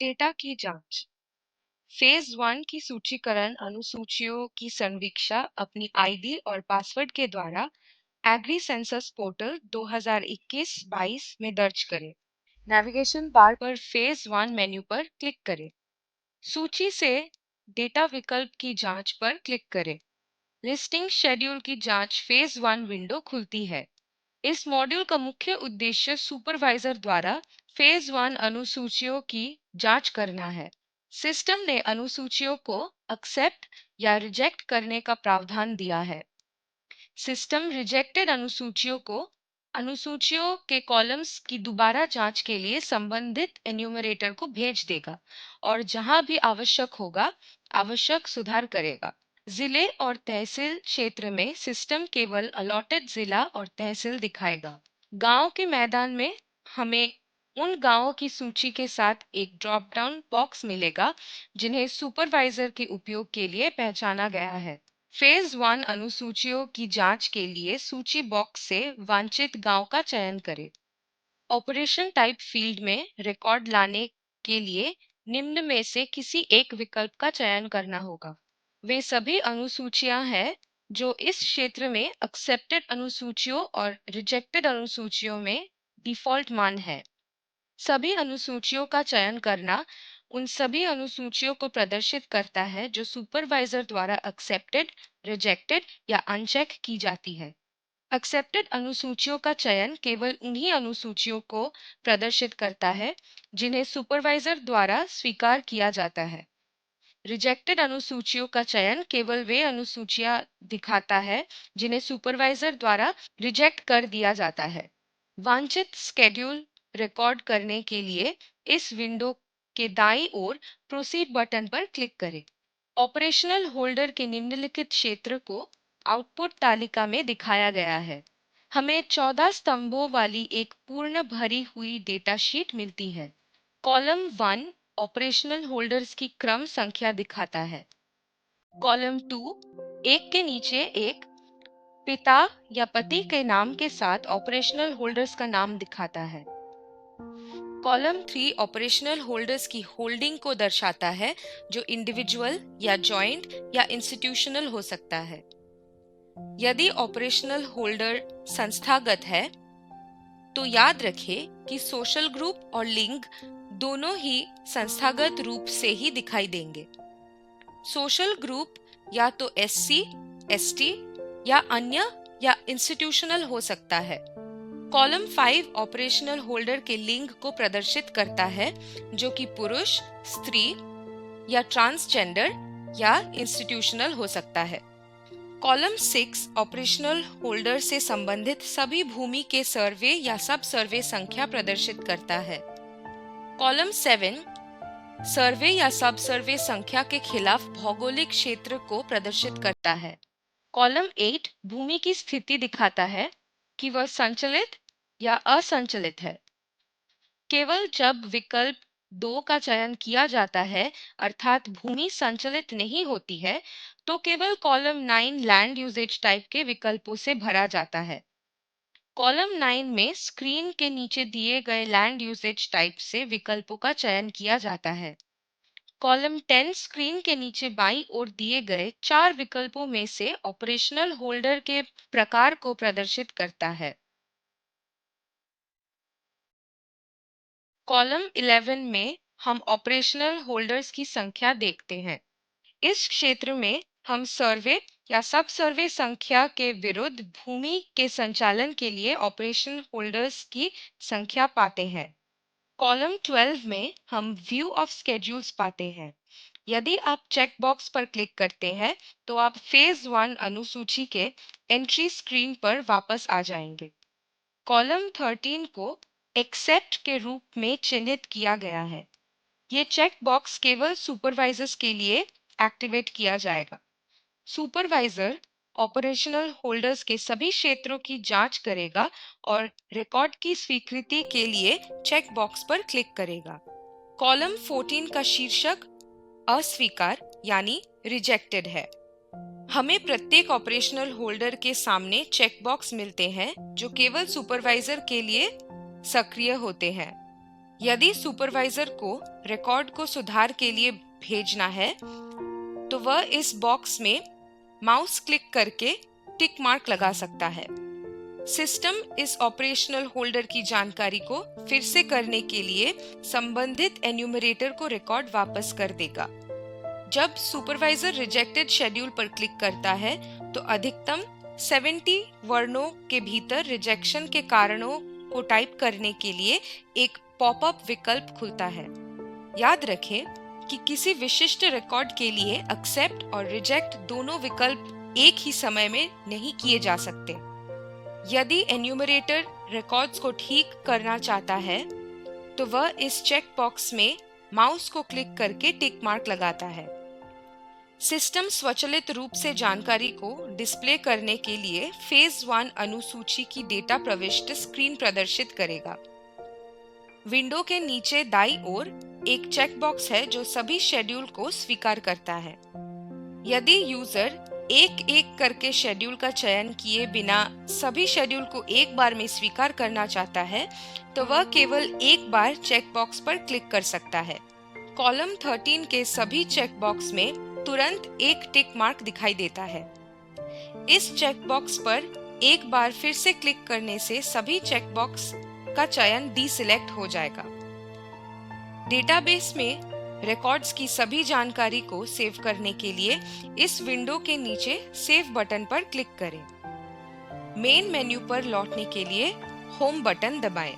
Data की जांच। Phase 1 की सूचीकरण अनुसूचियों की संवीक्षा अपनी आईडी और पासवर्ड के द्वारा एग्री सेंसस पोर्टल 2021-22 में दर्ज करें। नेविगेशन बार पर फेज 1 मेन्यू पर क्लिक करें। सूची से डेटा विकल्प की जांच पर क्लिक करें। लिस्टिंग शेड्यूल की जांच फेज 1 विंडो खुलती है। इस मॉड्यूल का मुख्य उद्देश्य सुपरवाइजर द्वारा फेज 1 अनुसूचियों की जांच करना है। सिस्टम ने अनुसूचियों को एक्सेप्ट या रिजेक्ट करने का प्रावधान दिया है। सिस्टम रिजेक्टेड अनुसूचियों को अनुसूचियों के कॉलम्स की दोबारा जांच के लिए संबंधित एन्यूमरेटर को भेज देगा और जहां भी आवश्यक होगा आवश्यक सुधार करेगा। जिले और तहसील क्षेत्र में सिस्टम केवल अलॉटेड जिला और तहसील दिखाएगा। गांव के मैदान में हमें उन गांवों की सूची के साथ एक ड्रॉप डाउन बॉक्स मिलेगा जिन्हें सुपरवाइजर के उपयोग के लिए पहचाना गया है। फेज 1 अनुसूचियों की जांच के लिए सूची बॉक्स से वांछित गांव का चयन करें। ऑपरेशन टाइप फील्ड में रिकॉर्ड लाने के लिए निम्न में से किसी एक विकल्प का चयन करना होगा। वे सभी अनुसूचियां हैं जो इस क्षेत्र में एक्सेप्टेड अनुसूचियों और रिजेक्टेड अनुसूचियों में डिफॉल्ट मान है। सभी अनुसूचियों का चयन करना उन सभी अनुसूचियों को प्रदर्शित करता है जो सुपरवाइजर द्वारा एक्सेप्टेड, रिजेक्टेड या अनचेक की जाती है। एक्सेप्टेड अनुसूचियों का चयन केवल उन्हीं अनुसूचियों को प्रदर्शित करता है जिन्हें सुपरवाइजर द्वारा स्वीकार किया जाता है। रिजेक्टेड अनुसूचियों का चयन केवल वे अनुसूचियां दिखाता है जिन्हें सुपरवाइजर द्वारा रिजेक्ट कर दिया जाता है। वांछित स्केड्यूल रिकॉर्ड करने के लिए इस विंडो के दाईं ओर प्रोसीड बटन पर क्लिक करें। ऑपरेशनल होल्डर के निम्नलिखित क्षेत्र को आउटपुट तालिका में दिखाया गया है। हमें 14 स्तंभों वाली एक पूर्ण भरी हुई डेटा शीट मिलती है। कॉलम 1 ऑपरेशनल होल्डर्स की क्रम संख्या दिखाता है। कॉलम 2 एक के नीचे एक पिता या पति के नाम के साथ ऑपरेशनल होल्डर्स का नाम दिखाता है। कॉलम 3 ऑपरेशनल होल्डर्स की होल्डिंग को दर्शाता है जो इंडिविजुअल या जॉइंट या इंस्टीट्यूशनल हो सकता है। यदि ऑपरेशनल होल्डर संस्थागत है तो याद रखें कि सोशल ग्रुप और लिंग दोनों ही संस्थागत रूप से ही दिखाई देंगे। सोशल ग्रुप या तो एससी, एसटी या अन्य या इंस्टीट्यूशनल हो सकता है। कॉलम 5 ऑपरेशनल होल्डर के लिंग को प्रदर्शित करता है जो कि पुरुष, स्त्री या ट्रांसजेंडर या इंस्टीट्यूशनल हो सकता है। कॉलम 6 ऑपरेशनल होल्डर से संबंधित सभी भूमि के सर्वे या सब सर्वे संख्या प्रदर्शित करता है। कॉलम 7 सर्वे या सब सर्वे संख्या के खिलाफ भौगोलिक क्षेत्र को प्रदर्शित करता है। कॉलम 8 भूमि की स्थिति दिखाता है कि वह संचलित या असंचलित है। केवल जब विकल्प 2 का चयन किया जाता है अर्थात भूमि संचलित नहीं होती है तो केवल कॉलम 9 लैंड यूजेज टाइप के विकल्पों से भरा जाता है। कॉलम 9 में स्क्रीन के नीचे दिए गए लैंड यूजेज टाइप से विकल्पों का चयन किया जाता है। कॉलम 10 स्क्रीन के नीचे बाईं ओर दिए गए 4 विकल्पों में से ऑपरेशनल होल्डर के प्रकार को प्रदर्शित करता है। कॉलम 11 में हम ऑपरेशनल होल्डर्स की संख्या देखते हैं। इस क्षेत्र में हम सर्वे या सब सर्वे संख्या के विरुद्ध भूमि के संचालन के लिए ऑपरेशनल होल्डर्स की संख्या पाते हैं। कॉलम 12 में हम व्यू ऑफ स्केड्यूल्स पाते हैं। यदि आप चेक बॉक्स पर क्लिक करते हैं तो आप फेज 1 अनुसूची के एंट्री स्क्रीन पर वापस आ जाएंगे। कॉलम 13 को एक्सेप्ट के रूप में चिन्हित किया गया है। ये चेक बॉक्स केवल सुपरवाइजर्स के लिए एक्टिवेट किया जाएगा। सुपरवाइजर ऑपरेशनल होल्डर्स के सभी क्षेत्रों की जांच करेगा और रिकॉर्ड की स्वीकृति के लिए चेक बॉक्स पर क्लिक करेगा। कॉलम 14 का शीर्षक अस्वीकार यानी रिजेक्टेड है। हमें प्रत्येक ऑपरेशनल होल्डर के सामने चेकबॉक्स मिलते हैं जो केवल सुपरवाइजर के लिए सक्रिय होते हैं। यदि सुपरवाइजर को रिकॉर्ड को सुधार के लिए भेजना है तो वह इस बॉक्स में माउस क्लिक करके टिक मार्क लगा सकता है। सिस्टम इस ऑपरेशनल होल्डर की जानकारी को फिर से करने के लिए संबंधित एन्यूमरेटर को रिकॉर्ड वापस कर देगा। जब सुपरवाइजर रिजेक्टेड शेड्यूल पर क्लिक करता है तो अधिकतम 70 वर्णों के भीतर रिजेक्शन के कारणों को टाइप करने के लिए एक पॉपअप विकल्प खुलता है। याद रखें कि किसी विशिष्ट रिकॉर्ड के लिए एक्सेप्ट और रिजेक्ट दोनों विकल्प एक ही समय में नहीं किए जा सकते। यदि एन्यूमरेटर रिकॉर्ड्स को ठीक करना चाहता है तो वह इस चेक बॉक्स में माउस को क्लिक करके टिक मार्क लगाता है। सिस्टम स्वचालित रूप से जानकारी को डिस्प्ले करने के लिए फेज 1 अनुसूची की डेटा प्रविष्टि स्क्रीन प्रदर्शित करेगा। विंडो के नीचे दाईं ओर एक चेकबॉक्स है जो सभी शेड्यूल को स्वीकार करता है। यदि यूजर एक एक करके शेड्यूल का चयन किए बिना सभी शेड्यूल को एक बार में स्वीकार करना चाहता है तो वह केवल एक बार चेकबॉक्स पर क्लिक कर सकता है। कॉलम 13 के सभी चेकबॉक्स में तुरंत एक टिक मार्क दिखाई देता है। इस चेकबॉक्स पर एक बार फिर से क्लिक करने से सभी चेकबॉक्स का चयन डीसिलेक्ट हो जाएगा। डेटाबेस में रिकॉर्ड्स की सभी जानकारी को सेव करने के लिए इस विंडो के नीचे सेव बटन पर क्लिक करें। मेन मेन्यू पर लौटने के लिए होम बटन दबाएं।